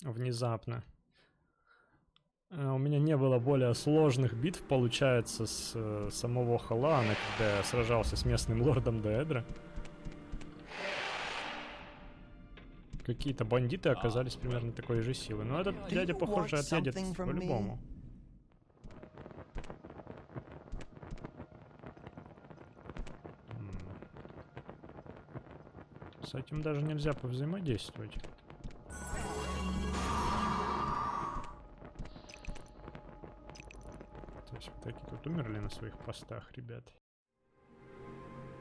внезапно. У меня не было более сложных битв, получается, с самого Халана, когда я сражался с местным лордом Деэдра. Какие-то бандиты оказались примерно такой же силы. Но этот дядя, похоже, отъедет по-любому. С этим даже нельзя повзаимодействовать. То есть вот такие тут умерли на своих постах, ребят.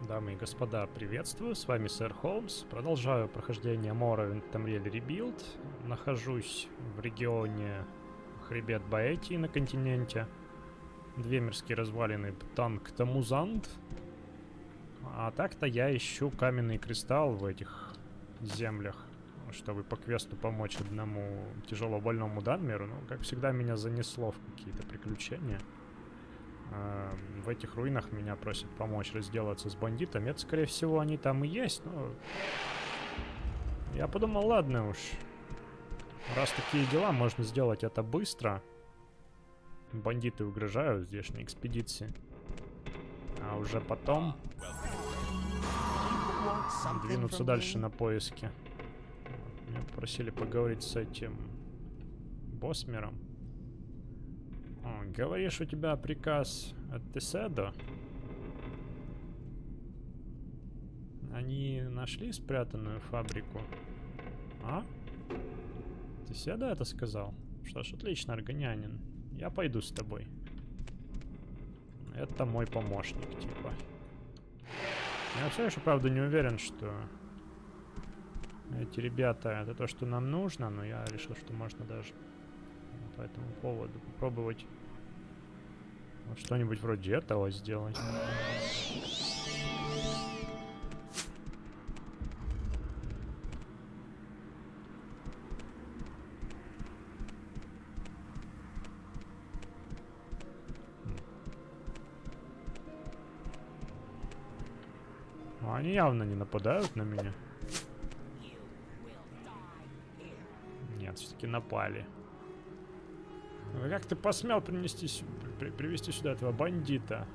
Дамы и господа, приветствую, с вами Сэр Холмс. Продолжаю прохождение Morrowind Tamriel Rebuild. Нахожусь в регионе Хребет Баэтии на континенте. Две мирские развалины Танк Тамузанд. А так-то я ищу каменный кристалл в этих землях, чтобы по квесту помочь одному тяжело больному Данмеру. Ну, как всегда, меня занесло в какие-то приключения. В этих руинах меня просят помочь разделаться с бандитами. Это, скорее всего, они там и есть, но... Я подумал, ладно уж. Раз такие дела, можно сделать это быстро. Бандиты угрожают здешней экспедиции. А уже потом... двинуться дальше на поиски. Меня попросили поговорить с этим... Босмером. Говоришь, у тебя приказ от Теседо? Они нашли спрятанную фабрику? А? Теседо это сказал? Что ж, отлично, аргонянин. Я пойду с тобой. Это мой помощник, типа. Я все еще, правда, не уверен, что эти ребята это то, что нам нужно, но я решил, что можно даже по этому поводу попробовать вот что-нибудь вроде этого сделать. Но они явно не нападают на меня. Нет, все-таки напали. Как ты посмел привести сюда этого бандита?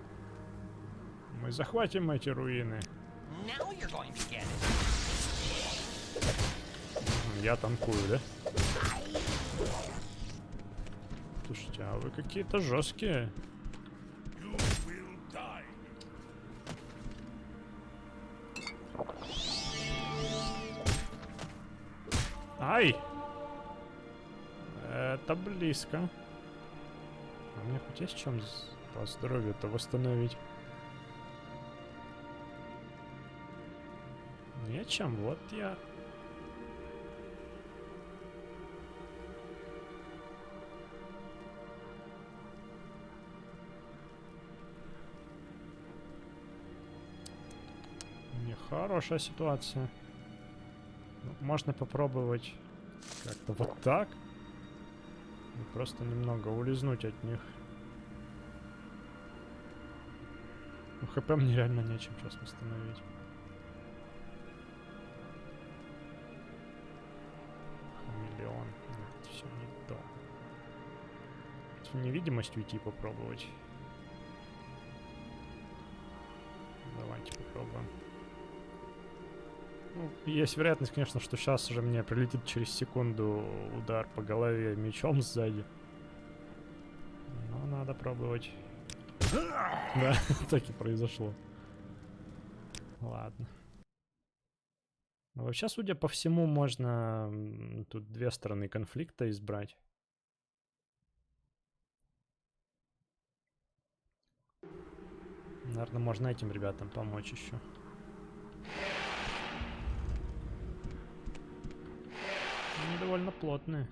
Мы захватим эти руины. Я танкую, да? Слушайте, а вы какие-то жесткие. Ай! Это близко. А мне хоть есть чем по здоровью-то восстановить? Нечем, вот я... Нехорошая ситуация. Ну, можно попробовать как-то вот так. И просто немного улизнуть от них. Ну, ХП мне реально нечем сейчас восстановить. Хамелеон. Нет, все не то. В невидимость уйти попробовать. Давайте попробуем. Ну, есть вероятность, конечно, что сейчас уже мне прилетит через секунду удар по голове мечом сзади. Но надо пробовать. Да, так и произошло. Ладно. Но вообще, судя по всему, можно тут две стороны конфликта избрать. Наверное, можно этим ребятам помочь еще. Они довольно плотные.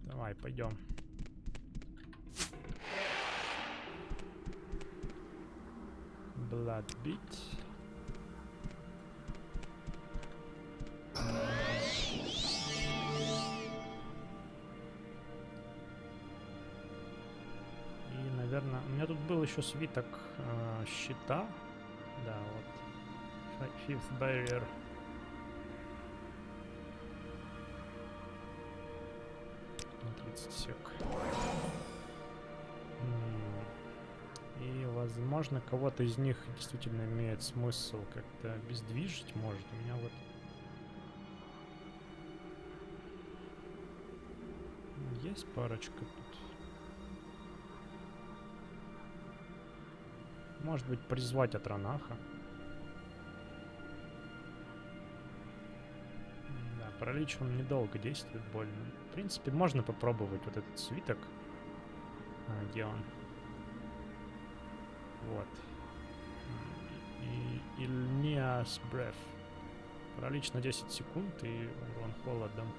Давай, пойдем. Bloodbeat. И, наверное, у меня тут был еще свиток щита. Да, вот. Fifth Barrier 15 сек. И, возможно, кого-то из них действительно имеет смысл как-то обездвижить, может. У меня вот... Есть парочка тут. Может быть, призвать Атранаха. Да, паралич он недолго действует, больно. В принципе, можно попробовать вот этот свиток. Где он? Вот. И Ильниас Бреф. Паралич на 10 секунд и урон холодом.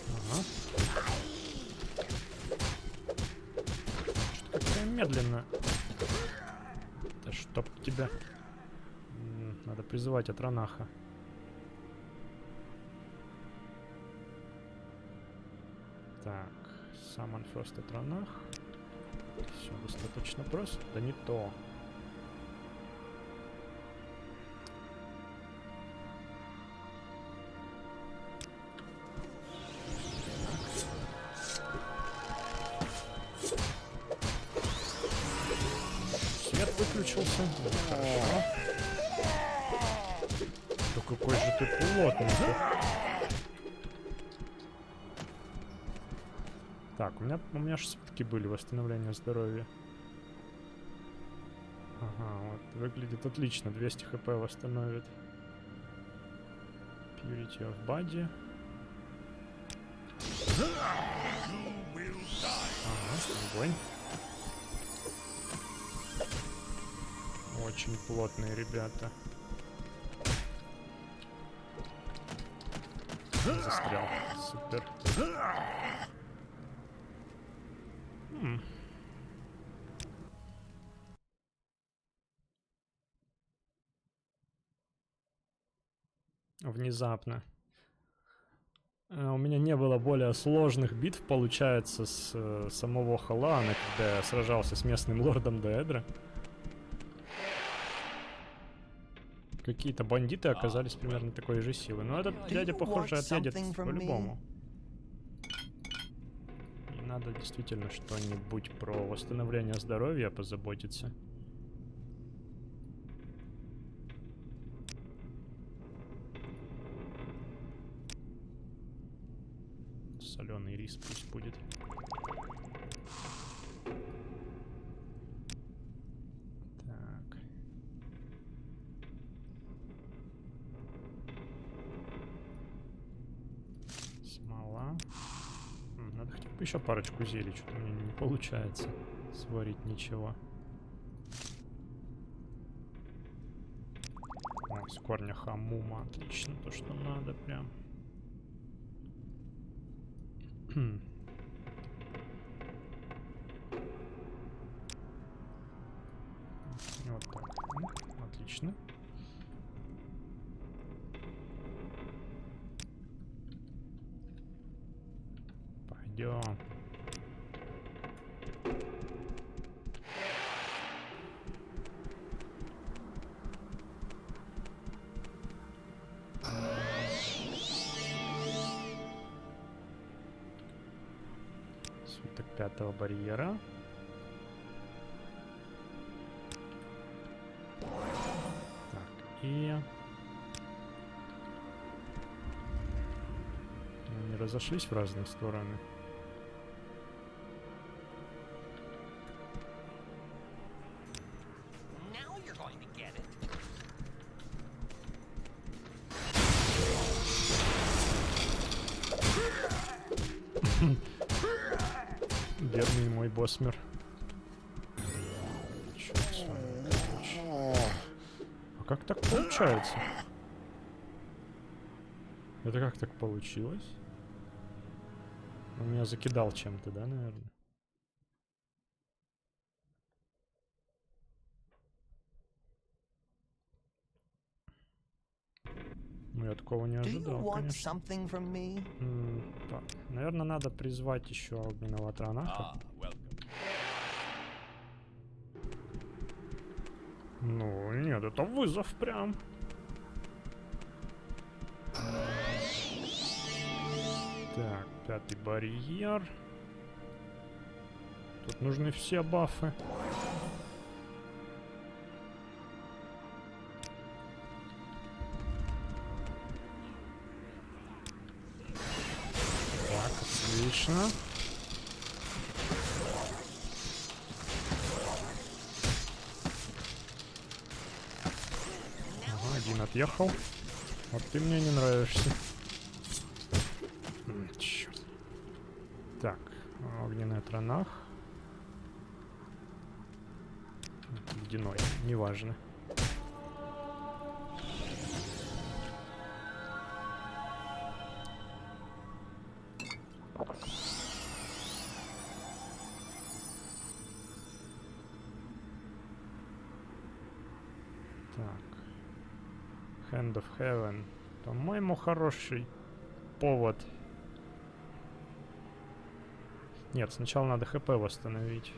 Ага. Что-то как-то медленно. Да чтоб тебя. Надо призывать Атранаха. Так, Summon First Атранах. Все достаточно просто. Да не то. Свет выключился. Хорошо. Да какой же ты плотный. Так, у меня же все-таки были восстановления здоровья. Ага, вот, выглядит отлично. 200 хп восстановит. Purity of Body. Ага, огонь. Очень плотные ребята. Застрял. Супер. Внезапно. У меня не было более сложных битв, получается, с самого Халана, когда я сражался с местным лордом Деэдра. Какие-то бандиты оказались примерно такой же силы. Но этот дядя, похоже, отъедет по-любому. И надо действительно что-нибудь про восстановление здоровья позаботиться. Соленый рис пусть будет. Так. Смола. Надо хотя бы еще парочку зелий. Что-то у меня не получается сварить ничего. О, с корня хамума. Отлично, то, что надо прям. Вот так. Отлично. Пойдем. Свиток 5-го барьера. Так, и... Они разошлись в разные стороны. Бедный мой Босмер. А как так получается? Это как так получилось? Он меня закидал чем-то, да, наверное? Ну, я такого не ожидал, конечно. Так, наверное, надо призвать еще огненного Атранаха. Ну, нет, это вызов прям. Так, 5-й барьер. Тут нужны все бафы. Так, отлично. Ага, один отъехал. Вот ты мне не нравишься. Черт. Так, огненный тронах. Ледяной, неважно. Так. Hand of Heaven. По-моему, хороший повод. Нет, сначала надо ХП восстановить.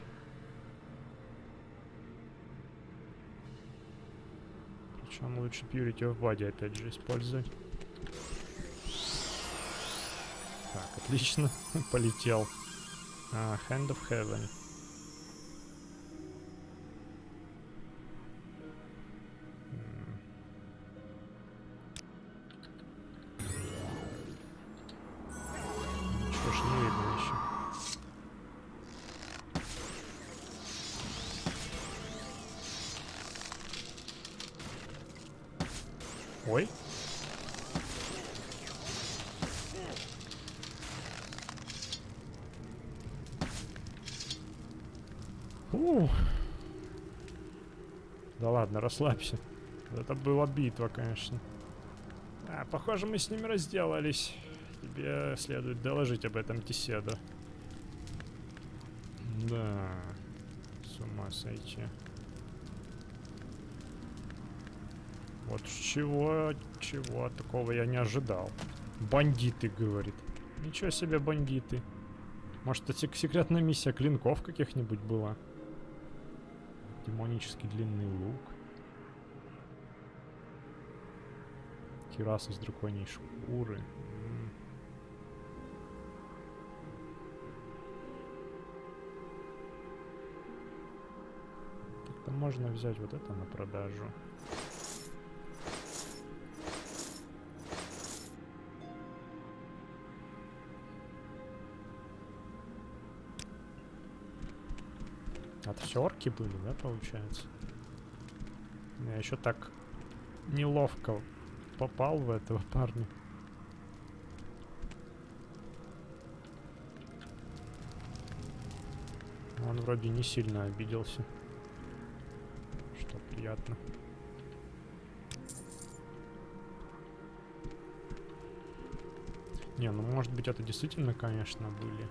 Причем лучше Purity of Body опять же использовать. Так, отлично. Полетел. Hand of Heaven. Ничего ж не видно еще. Ой. Да ладно, расслабься. Это была битва, конечно. Похоже, мы с ними разделались. Тебе следует доложить об этом Теседу. Да. С ума сойти. Вот чего такого я не ожидал. Бандиты, говорит. Ничего себе бандиты. Может, это секретная миссия клинков каких-нибудь была? Демонический длинный лук. Кираса из драконьей шкуры. Как-то можно взять вот это на продажу. Это все орки были, да, получается? Я еще так неловко попал в этого парня. Он вроде не сильно обиделся. Что приятно. Не, ну может быть это действительно, конечно, были.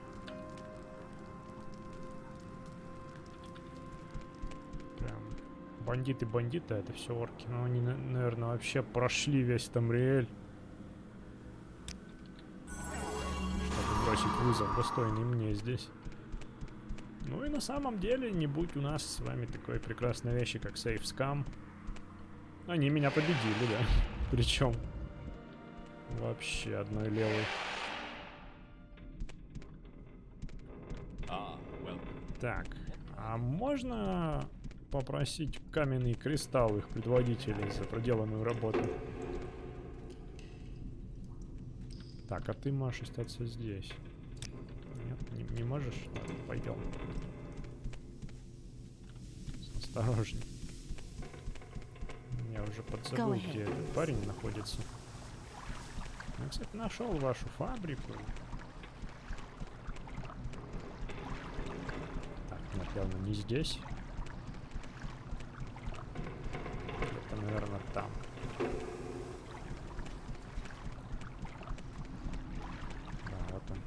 Бандиты, это все орки. Но они, наверное, вообще прошли весь Тамриэль. Чтобы бросить вызов, достойный мне здесь. Ну и на самом деле, не будь у нас с вами такой прекрасной вещи, как Safe Scum. Они меня победили, да. Причем вообще одной левой. Так, а можно попросить каменный кристалл их предводителей за проделанную работу? Так, а ты можешь остаться здесь. Нет, не можешь? Ладно, пойдем. Осторожней. Я уже подзабыл, где этот парень находится. Я, кстати, нашел вашу фабрику. Так, нет, явно не здесь. Это, наверное, там. Да, вот он.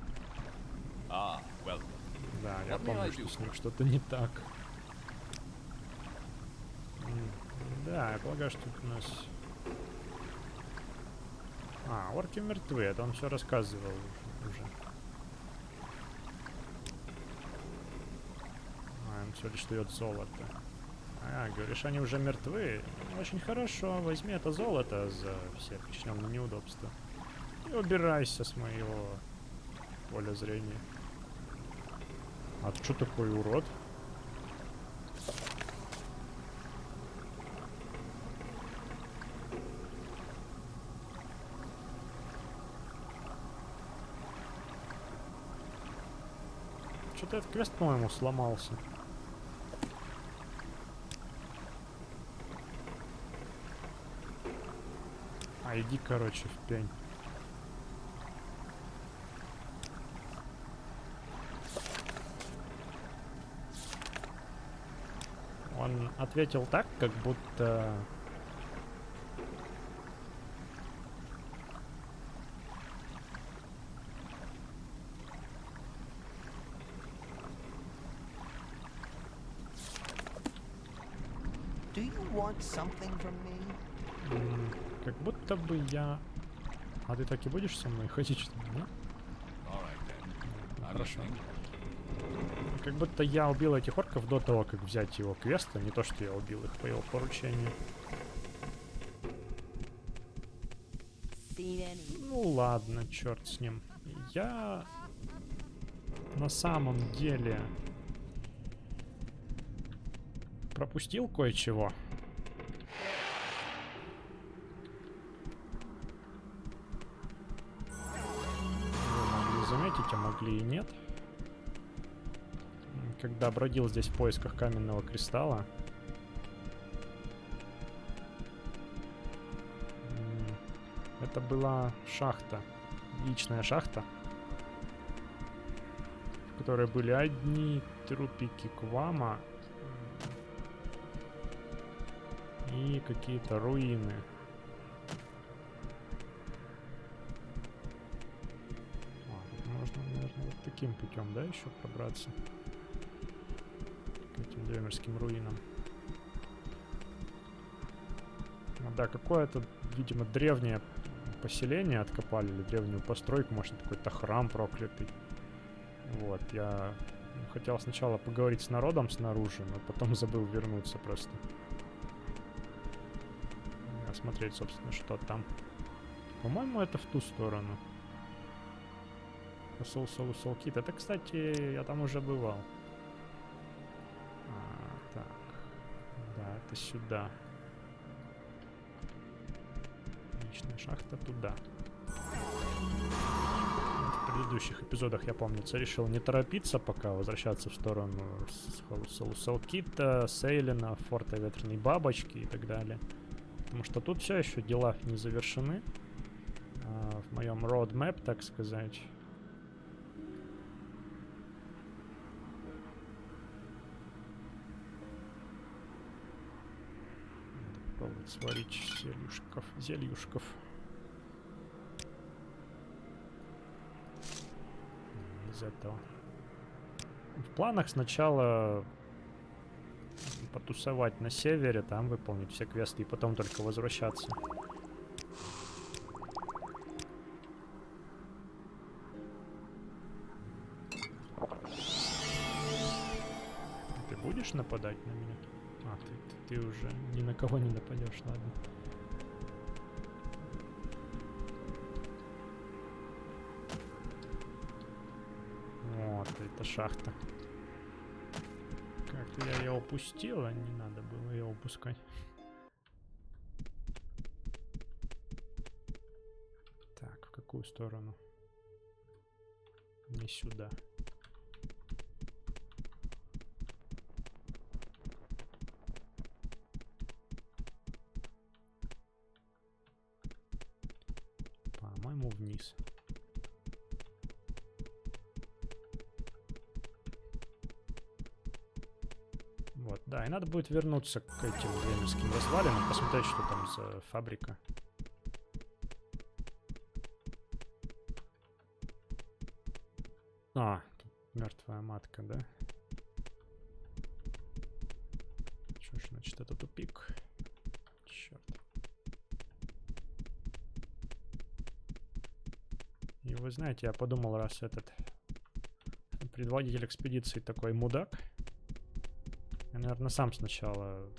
Да, я помню, что с ним что-то не так. Да, я полагаю, что тут у нас... орки мертвы, это он все рассказывал уже. Он все лишь дает золото. А, говоришь, они уже мертвы? Очень хорошо, возьми это золото за все причиненные неудобства. И убирайся с моего поля зрения. А ты что такой урод? Что-то этот квест, по-моему, сломался. А иди, короче, в пень. Он ответил так, как будто... Do you want something from me? Как будто бы я... А ты так и будешь со мной ходить, что ли, нет? Хорошо. Как будто я убил этих орков до того, как взять его квест, а не то, что я убил их по его поручению. Ну ладно, черт с ним. Я на самом деле пропустил кое-чего. Вы могли заметить, а могли и нет. Когда бродил здесь в поисках каменного кристалла, это была шахта, личная шахта, в которой были одни трупики Квама и какие-то руины. Тут можно, наверное, вот таким путем, да, еще пробраться к этим древнерским руинам. Ну да, какое-то, видимо, древнее поселение откопали, или древнюю постройку, может, какой-то храм проклятый. Вот, я хотел сначала поговорить с народом снаружи, но потом забыл вернуться просто. Осмотреть, собственно, что там. По-моему, это в ту сторону. Soul-Kit. Это, кстати, я там уже бывал. Так. Да, это сюда. Личная шахта туда. В предыдущих эпизодах, я помнится, решил не торопиться пока, возвращаться в сторону Soul-Kit, Сейлина, Форта Ветреной Бабочки и так далее. Потому что тут все еще дела не завершены. В моем roadmap, так сказать. Надо попробовать сварить зельюшков. Из этого. В планах сначала потусовать на севере, там выполнить все квесты и потом только возвращаться. Ты будешь нападать на меня? А, ты уже ни на кого не нападешь, ладно. Вот, это шахта. Как-то я ее упустил, а не надо было ее упускать. Так, в какую сторону? Не сюда. По-моему, вниз. Вот, да, и надо будет вернуться к этим древнерским развалинам, посмотреть, что там за фабрика. А, тут мертвая матка, да? Что ж, значит, это тупик. Черт. И вы знаете, я подумал, раз этот предводитель экспедиции такой мудак, Я, наверное, сам сначала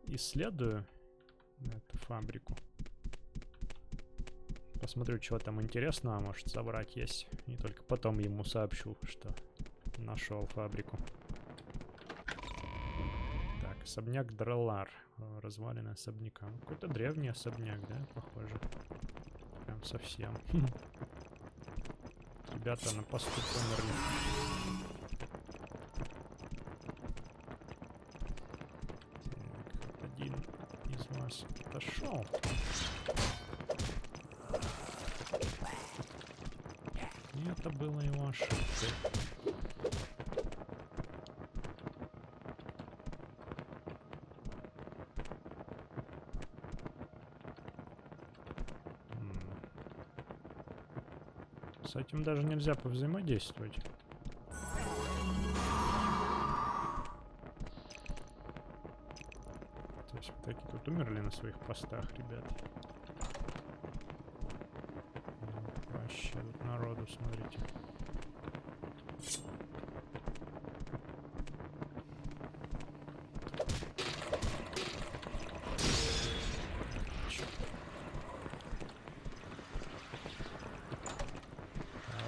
исследую эту фабрику. Посмотрю, чего там интересного может собрать есть. И только потом ему сообщу, что нашел фабрику. Так, особняк Дреллар. Развалины особняка. Ну, какой-то древний особняк, да, похоже. Прям совсем. Ребята на посту померли. Так, один из вас отошел. И это было его ошибкой. С этим даже нельзя повзаимодействовать. То есть вот такие тут умерли на своих постах, ребят. Вообще тут народу, смотрите.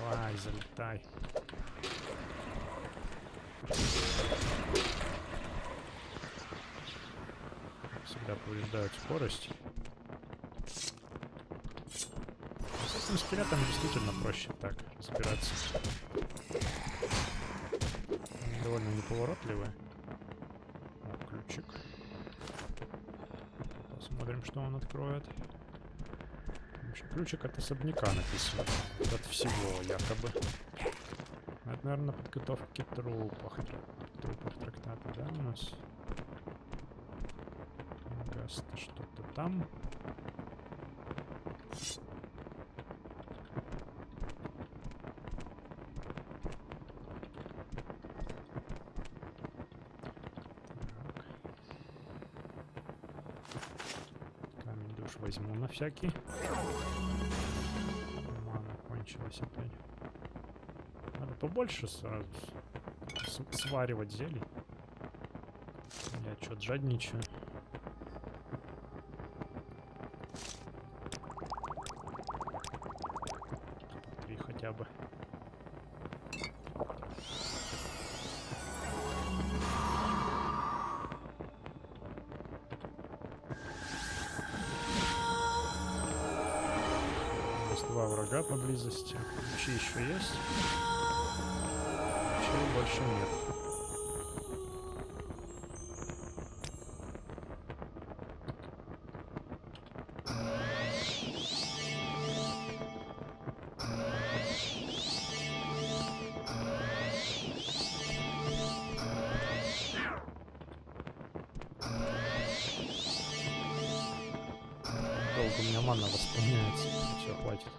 Давай, залетай. Всегда повреждают скорость. С этим скелетом действительно проще так разбираться. Они довольно неповоротливые. О, ключик. Посмотрим, что он откроет. Ключик от особняка написан. От всего, якобы. Это, наверное, подготовки трупов трактата, да, у нас? Гаста что-то там. Так. Камень душ возьму на всякий. Мана кончилась опять. Надо побольше сразу сваривать зелий. Я что-то жадничаю. 3 хотя бы. Есть 2 врага поблизости. Ключи еще есть. Ключей больше нет. Долго у меня мана восполняется. Все, хватит.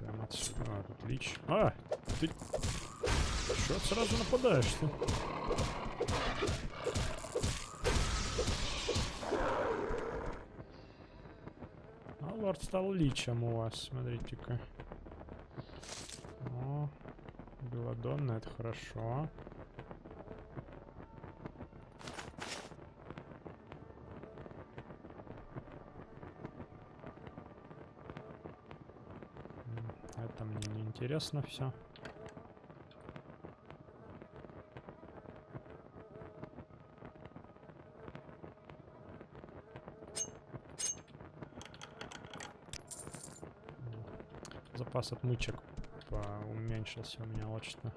Прям отсюда. А, тут лич. А! Ты... Чё сразу нападаешь-то? А лорд стал личем у вас, смотрите-ка. О, Беладонна, это хорошо. Это мне не интересно все. Запас отмычек уменьшился у меня, вот что.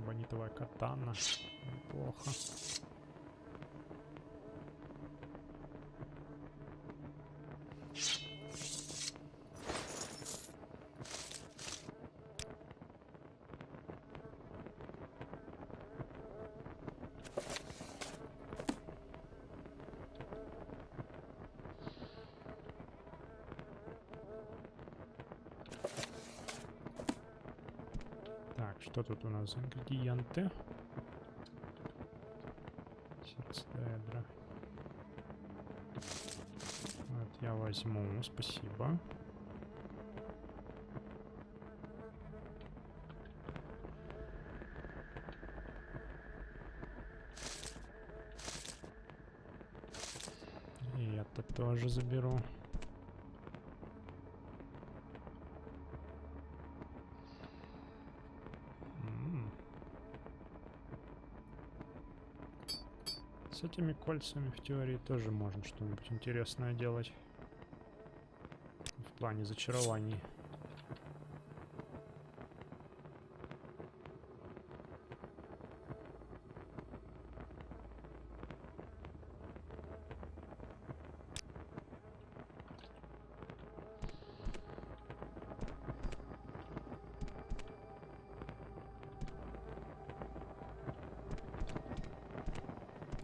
Бонитовая катана. Неплохо. Так, что тут у нас за ингредиенты? Цедра. Вот я возьму, спасибо. И это тоже заберу. С этими кольцами в теории тоже можно что-нибудь интересное делать. В плане зачарований.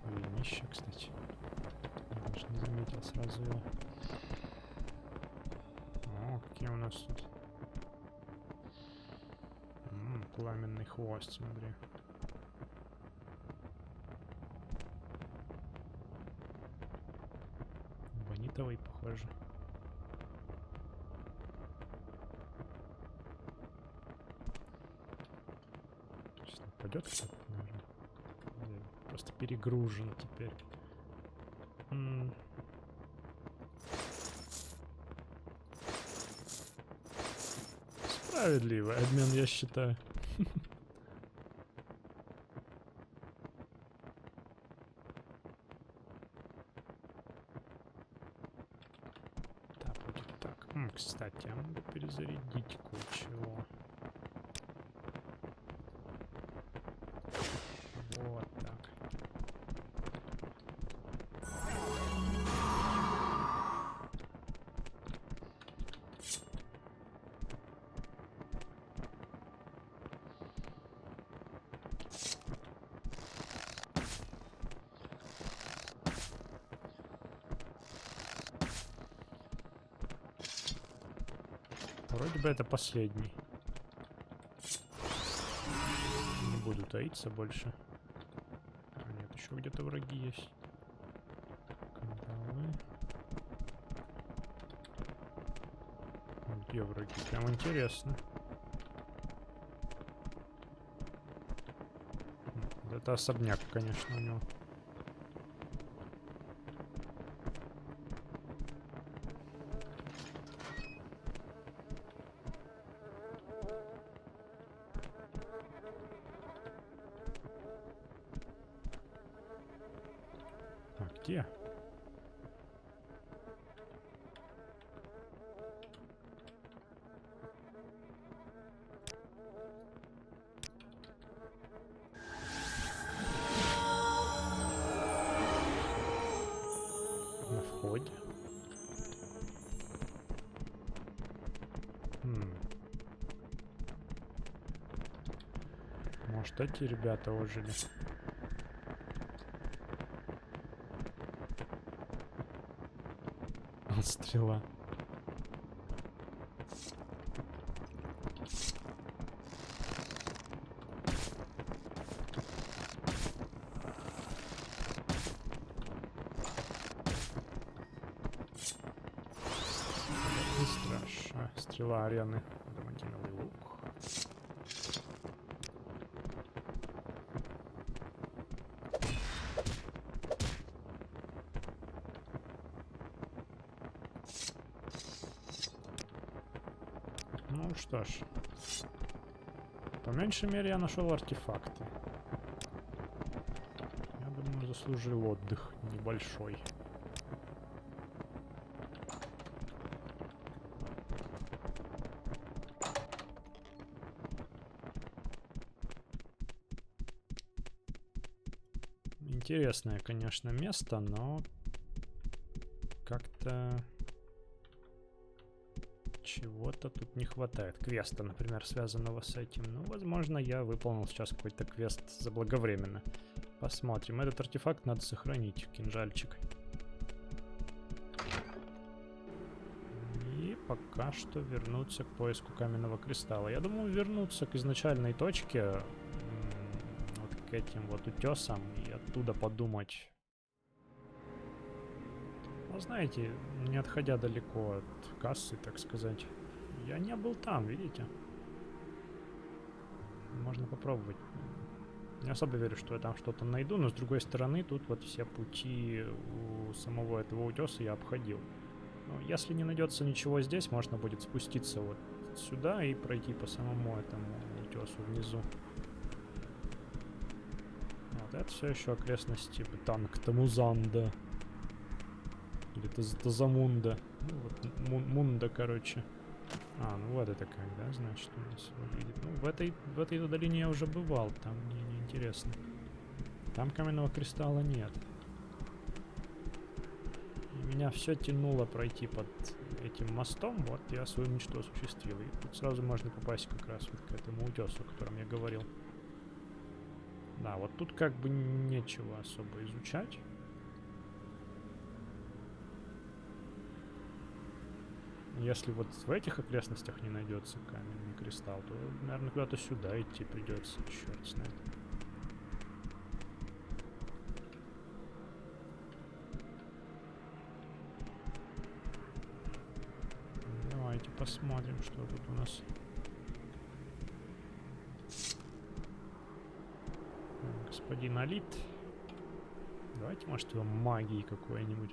Винище, кстати. Я даже не заметил сразу его. О, какие у нас тут. Пламенный хвост, смотри. Бонитовый, похоже. Сейчас нападет кто-то, наверное. Просто перегружен теперь. Справедливый обмен, я считаю. Так, будет так. Кстати, я могу перезарядить кое-чего. Вот так. Вроде бы это последний. Не буду таиться больше. А нет, еще где-то враги есть. Кандалы. Где враги? Прям интересно. Это особняк, конечно, у него. Где? На входе. Может, эти ребята ожили? Стрела. Не страшно. Стрела арены. Адамантиновый лук. Ну что ж, по меньшей мере я нашел артефакты. Я думаю, заслужил отдых небольшой. Интересное, конечно, место, но как-то чего-то тут не хватает. Квеста, например, связанного с этим. Ну, возможно, я выполнил сейчас какой-то квест заблаговременно. Посмотрим. Этот артефакт надо сохранить. Кинжальчик. И пока что вернуться к поиску каменного кристалла. Я думаю, вернуться к изначальной точке. Вот к этим вот утесам. И оттуда подумать, Но знаете, не отходя далеко от кассы, так сказать, я не был там, видите? Можно попробовать. Не особо верю, что я там что-то найду, но с другой стороны, тут вот все пути у самого этого утеса я обходил. Но если не найдется ничего здесь, можно будет спуститься вот сюда и пройти по самому этому утесу внизу. Вот это все еще окрестности Танктамузанда. Или Тазамунда. Ну вот Мунда, короче. А, ну вот это как, да, значит, у нас выглядит. Ну, в этой долине я уже бывал, там мне не интересно. Там каменного кристалла нет. И меня все тянуло пройти под этим мостом, вот я свою мечту осуществил. И тут сразу можно попасть как раз вот к этому утесу, о котором я говорил. Да, вот тут как бы нечего особо изучать. Если вот в этих окрестностях не найдется каменный кристалл, то, наверное, куда-то сюда идти придется. Черт знает. Давайте посмотрим, что тут у нас. Господин Алит. Давайте, может, его магии какой-нибудь.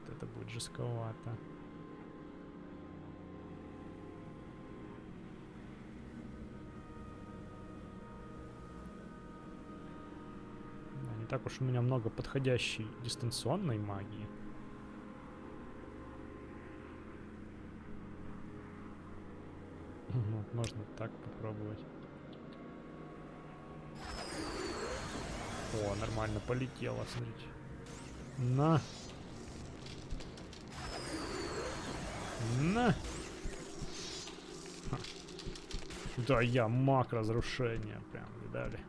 Это будет жестковато. Да, не так уж у меня много подходящей дистанционной магии. Ну, можно так попробовать. О, нормально полетело, смотрите. На! На! Ха. Да, я маг разрушения, прям, видали?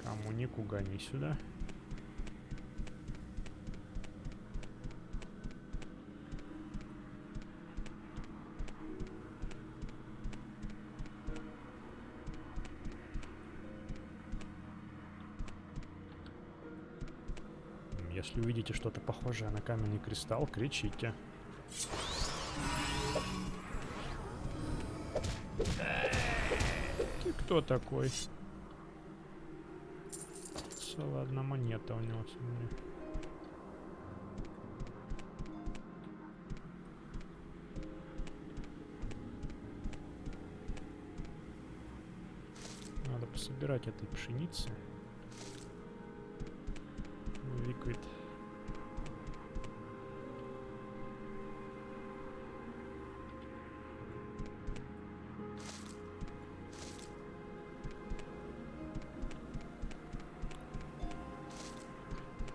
Камунику гони сюда. Если увидите что-то похожее на каменный кристалл, кричите. Ты кто такой? Целая одна монета у него, смотри. Надо пособирать этой пшеницы. Liquid.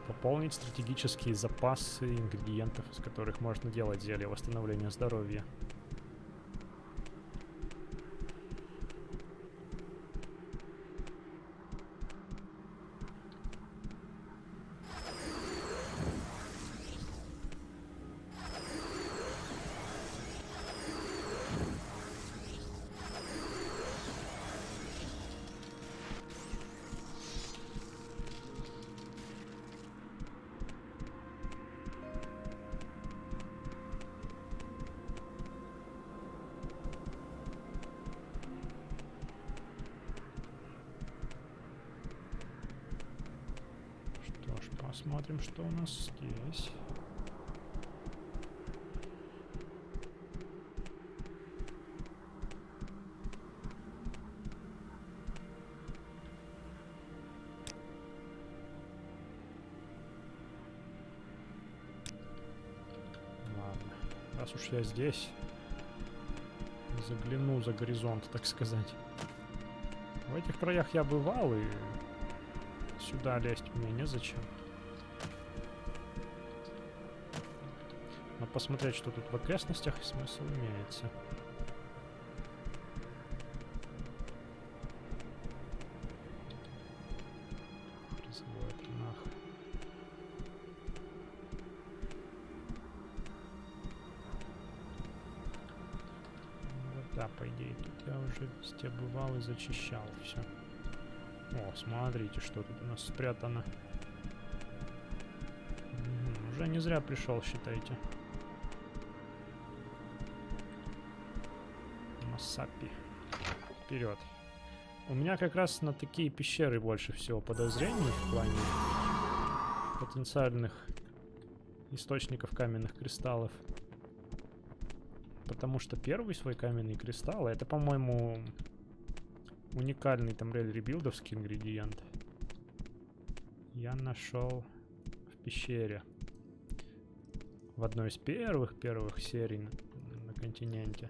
Пополнить стратегические запасы ингредиентов, из которых можно делать зелье восстановления здоровья. Посмотрим, что у нас здесь. Ладно, раз уж я здесь, загляну за горизонт, так сказать. В этих краях я бывал, и сюда лезть мне незачем. Но посмотреть, что тут в окрестностях, смысл имеется. Вот да, по идее, тут я уже везде бывал и зачищал все. О, смотрите, что тут у нас спрятано. Уже не зря пришел, считайте. Масапи. Вперед. У меня как раз на такие пещеры больше всего подозрений в плане потенциальных источников каменных кристаллов. Потому что первый свой каменный кристалл, это, по-моему, уникальный тамрель ребилдовский ингредиент, я нашел в пещере. В одной из первых серий на континенте.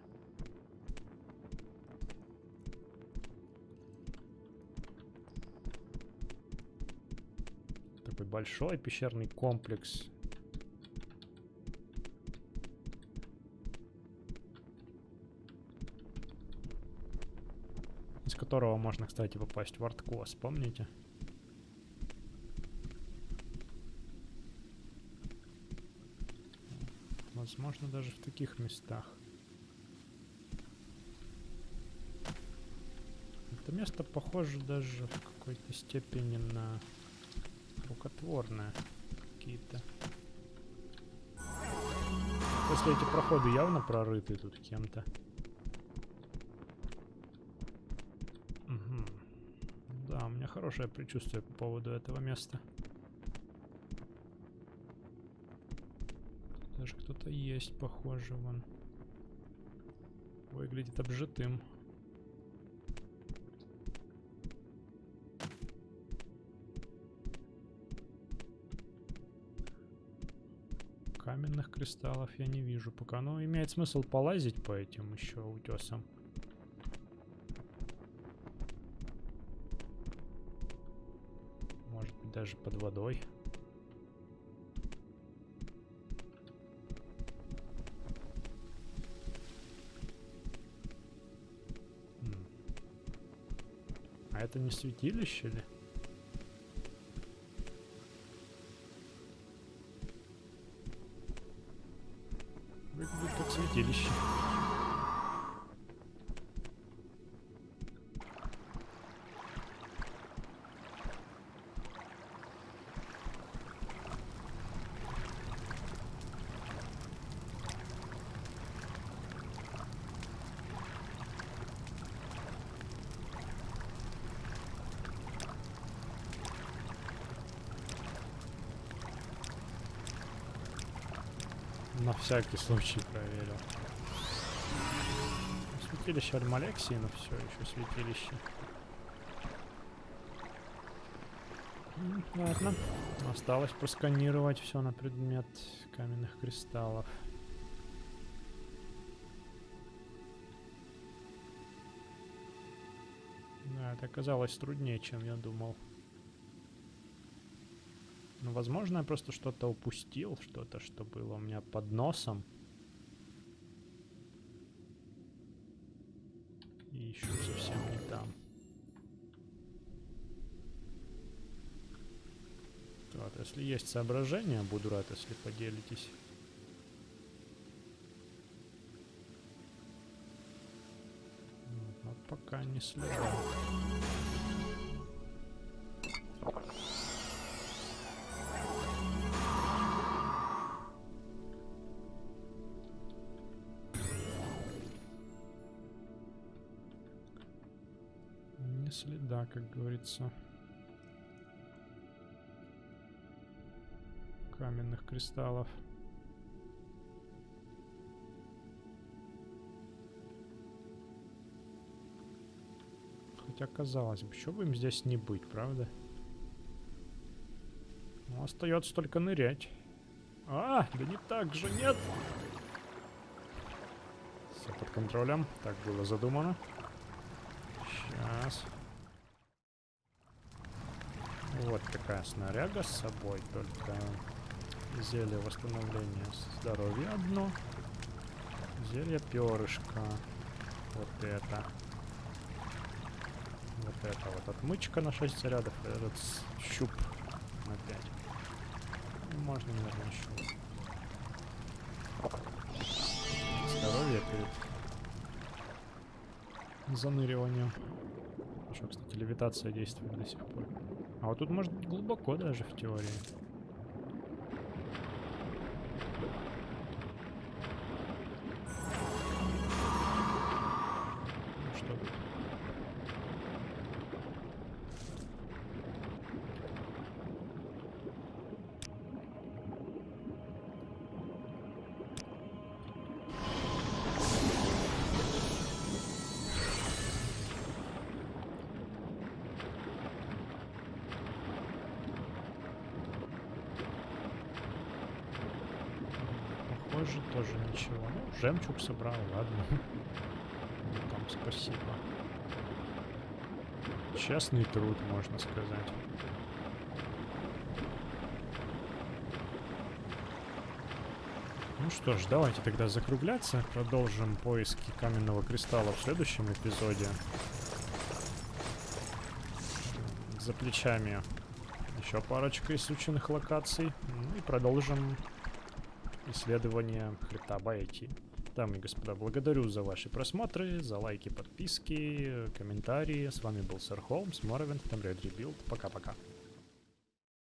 Такой большой пещерный комплекс. Из которого можно, кстати, попасть в Арткос, помните? Возможно, даже в таких местах. Это место похоже даже в какой-то степени на рукотворное какие-то. Если эти проходы явно прорыты тут кем-то. Угу. Да, у меня хорошее предчувствие по поводу этого места. Даже кто-то есть, похоже, вон. Выглядит обжитым. Каменных кристаллов я не вижу пока. Но имеет смысл полазить по этим еще утесам. Может быть, даже под водой. А это не святилище ли? Выглядит как святилище. На всякий случай проверил. Святилище Альмалексии, но все еще святилище. Ладно. Осталось просканировать все на предмет каменных кристаллов. Да, это оказалось труднее, чем я думал. Ну, возможно, я просто что-то упустил, что-то, что было у меня под носом. И еще совсем не там. Вот, если есть соображения, буду рад, если поделитесь. Но пока не следует. Следа, как говорится, каменных кристаллов. Хотя, казалось бы, еще бы им здесь не быть, правда? Ну, остается только нырять. А, да не так же, нет! Все под контролем, так было задумано. Сейчас. Вот такая снаряга с собой, только зелье восстановления здоровья одно, зелье перышка, вот это вот отмычка на 6 зарядов, этот щуп на 5. Можно, наверное, еще здоровье перед заныриванием, Что, кстати, левитация действует до сих пор. А вот тут может быть глубоко даже в теории. Ну что тут? Похоже, тоже ничего. Ну, жемчуг собрал, ладно. Ну, там спасибо. Честный труд, можно сказать. Ну что ж, давайте тогда закругляться. Продолжим поиски каменного кристалла в следующем эпизоде. За плечами еще парочка изученных локаций. Ну и продолжим исследование хребта Баэти. Дамы и господа, благодарю за ваши просмотры, за лайки, подписки, комментарии. С вами был Сэр Холмс, Morrowind, Tomb Raider Rebuild. Пока-пока.